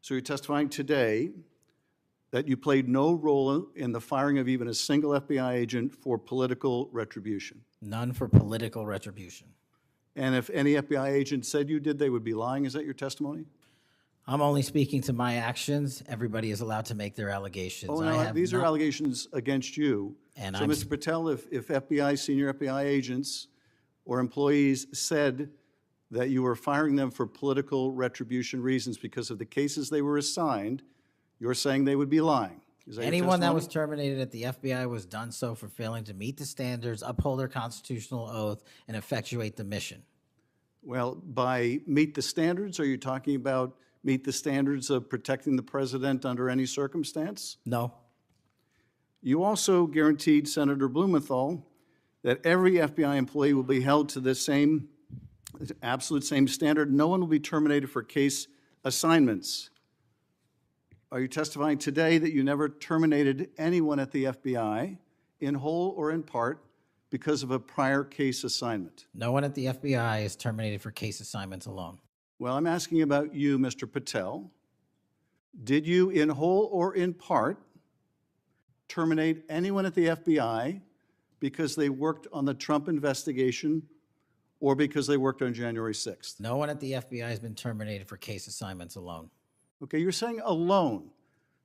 So you're testifying today that you played no role in the firing of even a single FBI agent for political retribution. None for political retribution. And if any FBI agent said you did, they would be lying. Is that your testimony? I'm only speaking to my actions. Everybody is allowed to make their allegations. Oh, no, these are allegations against you. And so, Mr. Patel, if FBI, senior FBI agents or employees said that you were firing them for political retribution reasons because of the cases they were assigned, you're saying they would be lying. Is that anyone that was terminated at the FBI was done so for failing to meet the standards, uphold their constitutional oath, and effectuate the mission. Well, by meet the standards, are you talking about meet the standards of protecting the president under any circumstance? No. You also guaranteed Senator Blumenthal that every FBI employee will be held to the same, absolute same standard. No one will be terminated for case assignments. Are you testifying today that you never terminated anyone at the FBI, in whole or in part, because of a prior case assignment? No one at the FBI is terminated for case assignments alone. Well, I'm asking about you, Mr. Patel. Did you, in whole or in part, terminate anyone at the FBI because they worked on the Trump investigation or because they worked on January 6th? No one at the FBI has been terminated for case assignments alone. Okay, you're saying alone.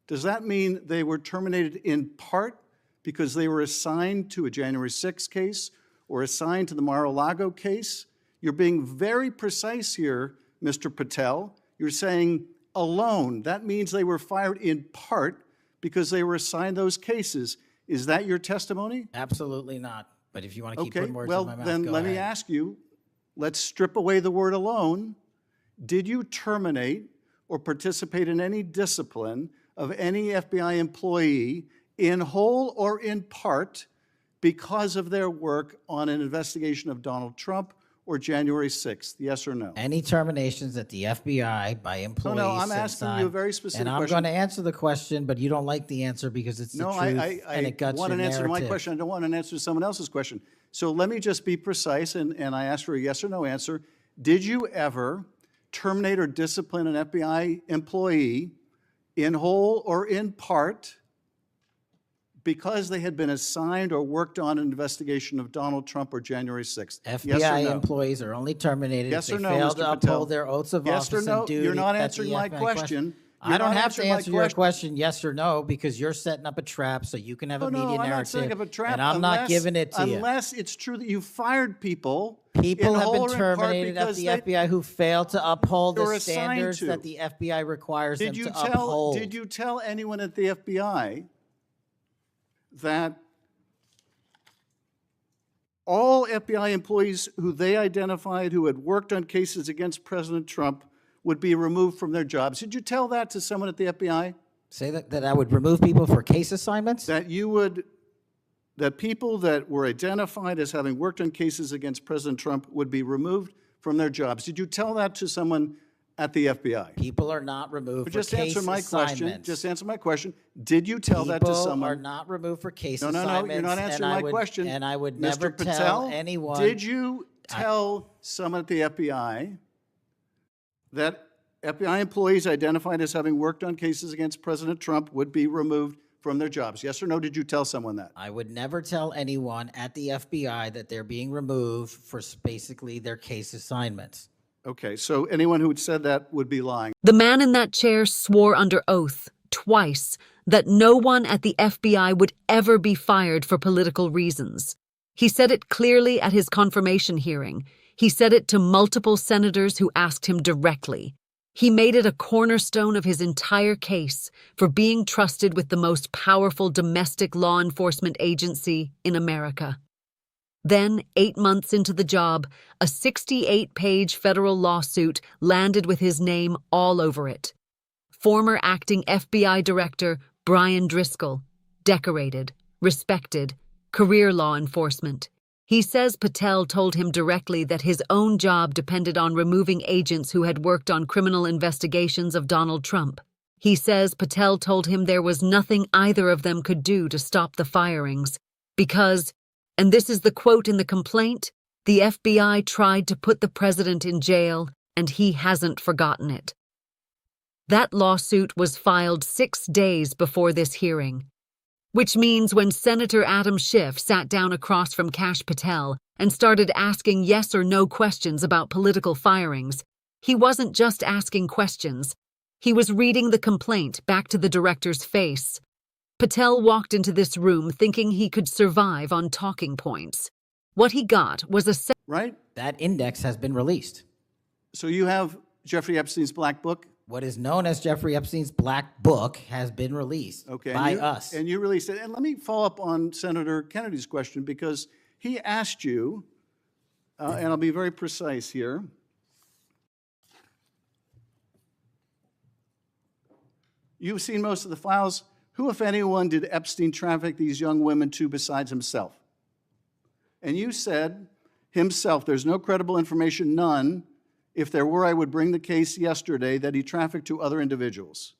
Does that mean they were terminated in part because they were assigned to a January 6th case or assigned to the Mar-a-Lago case? You're being very precise here, Mr. Patel. You're saying alone. That means they were fired in part because they were assigned those cases. Is that your testimony? Absolutely not. But if you want to keep putting words in my mouth, then go let ahead. me ask you, let's strip away the word alone. Did you terminate or participate in any discipline of any FBI employee in whole or in part because of their work on an investigation of Donald Trump or January 6th? Yes or no? Any terminations at the FBI by employees? No, I'm asking you a very specific question. And I'm going to answer the question, but you don't like the answer because it's the truth and it guts want your an answer to my narrative. question. I don't want an answer to someone else's question. So let me just be precise, and I ask for a yes or no answer. Did you ever terminate or discipline an FBI employee in whole or in part because they had been assigned or worked on an investigation of Donald Trump or January 6th? FBI yes or no? employees are only terminated Yes if or they no, fail Mr. to Patel? uphold their oaths of Yes or office no? and duty. You're not at answering the my FBI question. I don't have to answering my answer your question yes or no because you're setting up a trap so you can have a media I'm narrative. not setting up a trap and I'm not giving it to you. Unless it's true that you fired people. People in have whole been or in part terminated at because the they- FBI who failed to uphold they were the assigned standards to. that the FBI requires them to uphold. Did you tell anyone at the FBI that all FBI employees who they identified who had worked on cases against President Trump would be removed from their jobs? Did you tell that to someone at the FBI? Say that I would remove people for case assignments? That you would, that people that were identified as having worked on cases against President Trump would be removed from their jobs? Did you tell that to someone at the FBI? People are not removed But for just case answer my assignments. question. Just answer my question. Did you tell that to someone? People are not removed for case No, assignments. you're not answering my question. And I would Mr. never Patel, tell anyone. Did you tell someone at the FBI that FBI employees identified as having worked on cases against President Trump would be removed from their jobs? Yes or no, did you tell someone that? I would never tell anyone at the FBI that they're being removed for basically their case assignments. Okay, so anyone who had said that would be lying. The man in that chair swore under oath, twice, that no one at the FBI would ever be fired for political reasons. He said it clearly at his confirmation hearing. He said it to multiple senators who asked him directly. He made it a cornerstone of his entire case for being trusted with the most powerful domestic law enforcement agency in America. Then, 8 months into the job, a 68-page federal lawsuit landed with his name all over it. Former acting FBI Director Brian Driscoll, decorated, respected, career law enforcement. He says Patel told him directly that his own job depended on removing agents who had worked on criminal investigations of Donald Trump. He says Patel told him there was nothing either of them could do to stop the firings because, and this is the quote in the complaint, the FBI tried to put the president in jail and he hasn't forgotten it. That lawsuit was filed 6 days before this hearing, which means when Senator Adam Schiff sat down across from Kash Patel and started asking yes or no questions about political firings, he wasn't just asking questions. He was reading the complaint back to the director's face. Patel walked into this room thinking he could survive on talking points. What he got was a... Right? That index has been released. So you have Jeffrey Epstein's black book? What is known as Jeffrey Epstein's black book has been released by us. And you released it. And let me follow up on Senator Kennedy's question, because he asked you, and I'll be very precise here. You've seen most of the files. Who, if anyone, did Epstein traffic these young women to besides himself? And you said, himself, there's no credible information, none. If there were, I would bring the case yesterday that he trafficked to other individuals.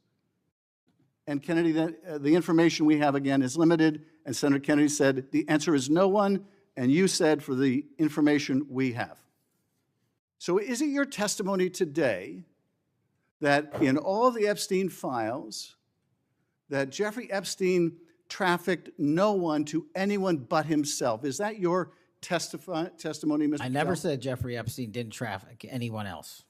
And Kennedy, the information we have, again, is limited. And Senator Kennedy said, the answer is no one. And you said, for the information we have. So is it your testimony today that in all the Epstein files, that Jeffrey Epstein trafficked no one to anyone but himself? Is that your testimony, Mr. I never said Jeffrey Epstein didn't traffic anyone else.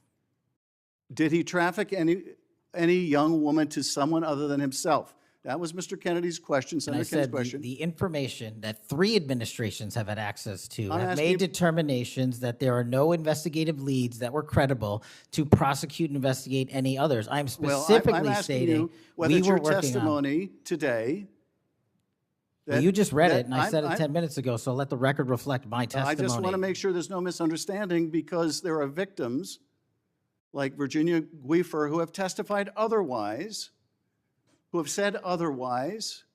Did he traffic any young woman to someone other than himself? That was Mr. Kennedy's question, Senator Kennedy's question. The information that 3 administrations have had access to have made determinations that there are no investigative leads that were credible to prosecute and investigate any others. I'm specifically stating whether it's your testimony today. Well, you just read it, and I said it 10 minutes ago, so let the record reflect my testimony. I just want to make sure there's no misunderstanding, because there are victims like Virginia Guifer who have testified otherwise, who have said otherwise,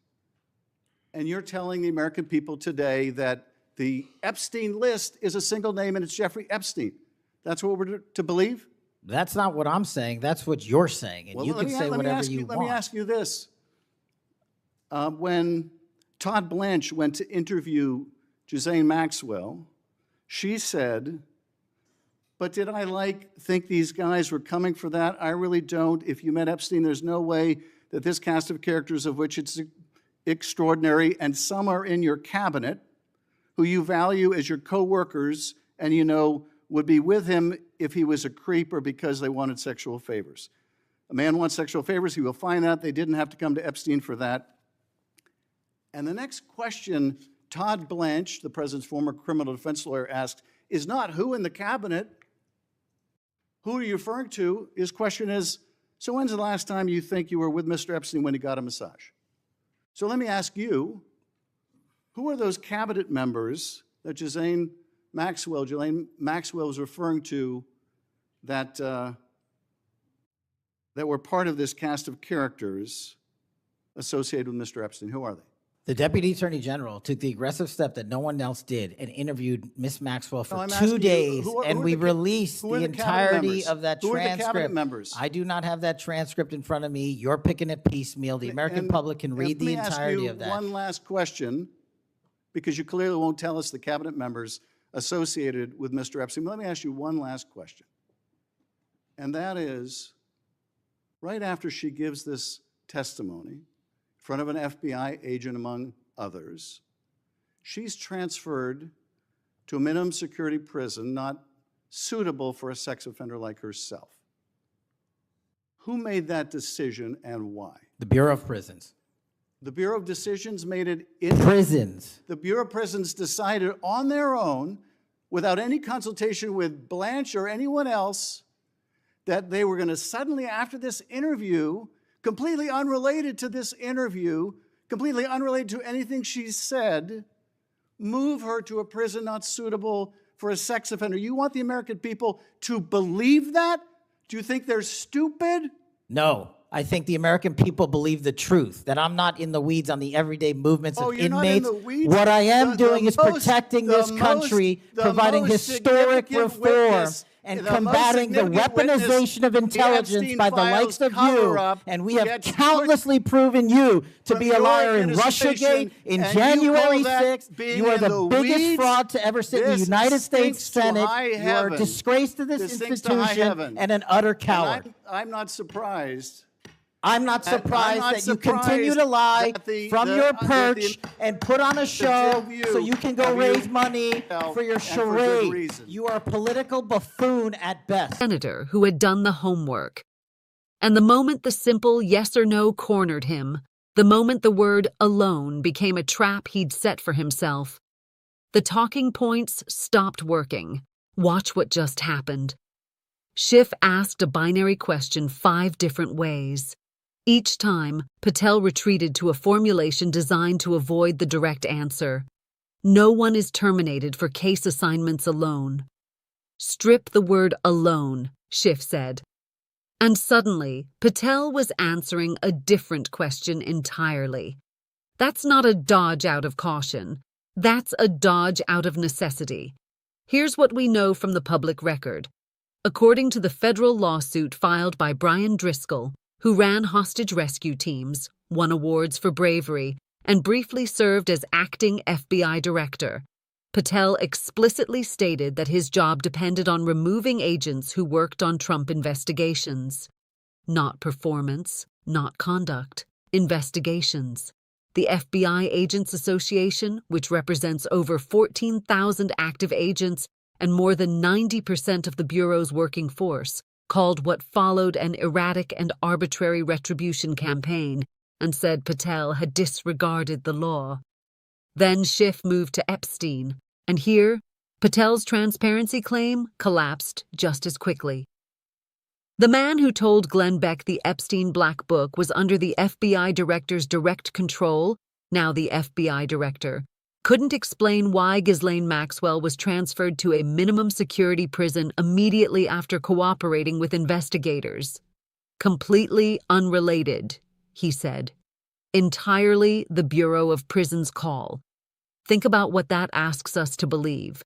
and you're telling the American people today that the Epstein list is a single name and it's Jeffrey Epstein. That's what we're to believe? That's not what I'm saying. That's what you're saying, and you can say whatever you want. Let me ask you this. When Todd Blanche went to interview Ghislaine Maxwell, she said, but did I think these guys were coming for that? I really don't. If you met Epstein, there's no way that this cast of characters, of which it's extraordinary, and some are in your cabinet, who you value as your co-workers, and you know would be with him if he was a creep or because they wanted sexual favors. A man wants sexual favors, he will find that. They didn't have to come to Epstein for that. And the next question Todd Blanche, the president's former criminal defense lawyer, asked is not who in the cabinet, who are you referring to? His question is, so when's the last time you think you were with Mr. Epstein when he got a massage? So let me ask you, who are those cabinet members that Ghislaine Maxwell was referring to that, that were part of this cast of characters associated with Mr. Epstein? Who are they? The Deputy Attorney General took the aggressive step that no one else did and interviewed Ms. Maxwell for 2 days, and we released the entirety of that transcript. Who are the cabinet members? I do not have that transcript in front of me. You're picking it piecemeal. The American public can read the entirety of that. One last question, because you clearly won't tell us the cabinet members associated with Mr. Epstein. Let me ask you one last question. And that is, right after she gives this testimony, in front of an FBI agent, among others, she's transferred to a minimum security prison not suitable for a sex offender like herself. Who made that decision and why? The Bureau of Prisons. The Bureau of Decisions made it in prisons. The Bureau of Prisons decided on their own, without any consultation with Blanche or anyone else, that they were going to suddenly, after this interview, completely unrelated to this interview, completely unrelated to anything she said, move her to a prison not suitable for a sex offender. You want the American people to believe that? Do you think they're stupid? No. I think the American people believe the truth, that I'm not in the weeds on the everyday movements of inmates. Not in the weeds? What I am doing is protecting this country, providing historic reform, and combating the weaponization of intelligence by the likes of you. And we have countlessly proven you to be a liar in Russiagate, in January 6th. You are the biggest fraud to ever sit in the United States Senate. You are a disgrace to this institution and an utter coward. I'm not surprised. I'm not surprised that you continue to lie from your perch and put on a show so you can go raise money for your charade. You are a political buffoon at best. Senator who had done the homework. And the moment the simple yes or no cornered him, the moment the word alone became a trap he'd set for himself, the talking points stopped working. Watch what just happened. Schiff asked a binary question 5 different ways. Each time, Patel retreated to a formulation designed to avoid the direct answer. No one is terminated for case assignments alone. Strip the word alone, Schiff said. And suddenly, Patel was answering a different question entirely. That's not a dodge out of caution. That's a dodge out of necessity. Here's what we know from the public record. According to the federal lawsuit filed by Brian Driscoll, who ran hostage rescue teams, won awards for bravery, and briefly served as acting FBI director, Patel explicitly stated that his job depended on removing agents who worked on Trump investigations. Not performance, not conduct, investigations. The FBI Agents Association, which represents over 14,000 active agents and more than 90% of the Bureau's working force, called what followed an erratic and arbitrary retribution campaign and said Patel had disregarded the law. Then Schiff moved to Epstein, and here, Patel's transparency claim collapsed just as quickly. The man who told Glenn Beck the Epstein Black Book was under the FBI director's direct control, now the FBI director, couldn't explain why Ghislaine Maxwell was transferred to a minimum security prison immediately after cooperating with investigators. Completely unrelated, he said. Entirely the Bureau of Prisons' call. Think about what that asks us to believe.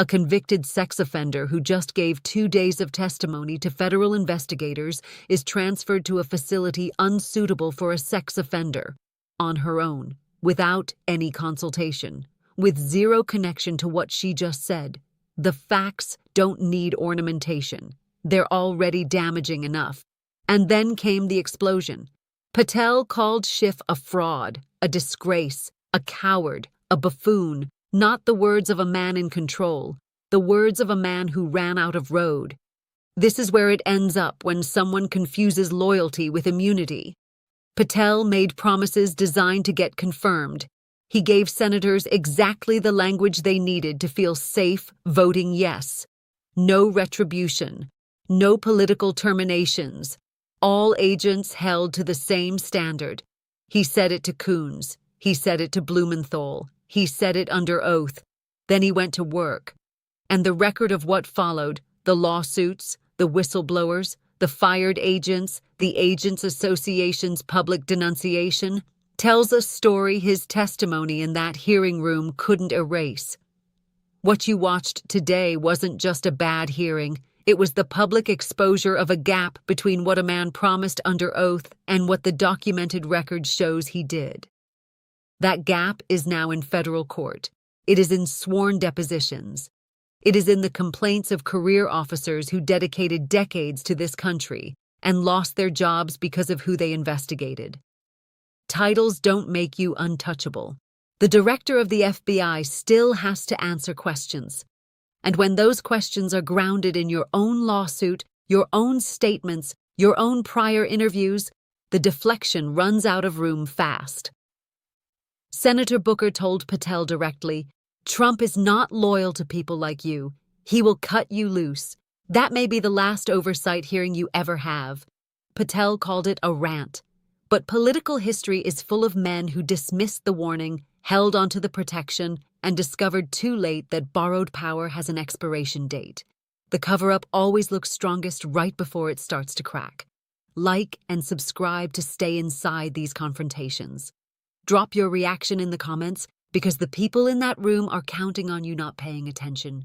A convicted sex offender who just gave 2 days of testimony to federal investigators is transferred to a facility unsuitable for a sex offender, on her own, without any consultation, with zero connection to what she just said. The facts don't need ornamentation. They're already damaging enough. And then came the explosion. Patel called Schiff a fraud, a disgrace, a coward, a buffoon, not the words of a man in control, the words of a man who ran out of road. This is where it ends up when someone confuses loyalty with immunity. Patel made promises designed to get confirmed. He gave senators exactly the language they needed to feel safe voting yes. No retribution. No political terminations. All agents held to the same standard. He said it to Coons. He said it to Blumenthal. He said it under oath. Then he went to work. And the record of what followed, the lawsuits, the whistleblowers, the fired agents, the Agents Association's public denunciation, tells a story his testimony in that hearing room couldn't erase. What you watched today wasn't just a bad hearing. It was the public exposure of a gap between what a man promised under oath and what the documented record shows he did. That gap is now in federal court. It is in sworn depositions. It is in the complaints of career officers who dedicated decades to this country and lost their jobs because of who they investigated. Titles don't make you untouchable. The director of the FBI still has to answer questions. And when those questions are grounded in your own lawsuit, your own statements, your own prior interviews, the deflection runs out of room fast. Senator Booker told Patel directly, Trump is not loyal to people like you. He will cut you loose. That may be the last oversight hearing you ever have. Patel called it a rant. But political history is full of men who dismissed the warning, held onto the protection, and discovered too late that borrowed power has an expiration date. The cover-up always looks strongest right before it starts to crack. Like and subscribe to stay inside these confrontations. Drop your reaction in the comments, because the people in that room are counting on you not paying attention.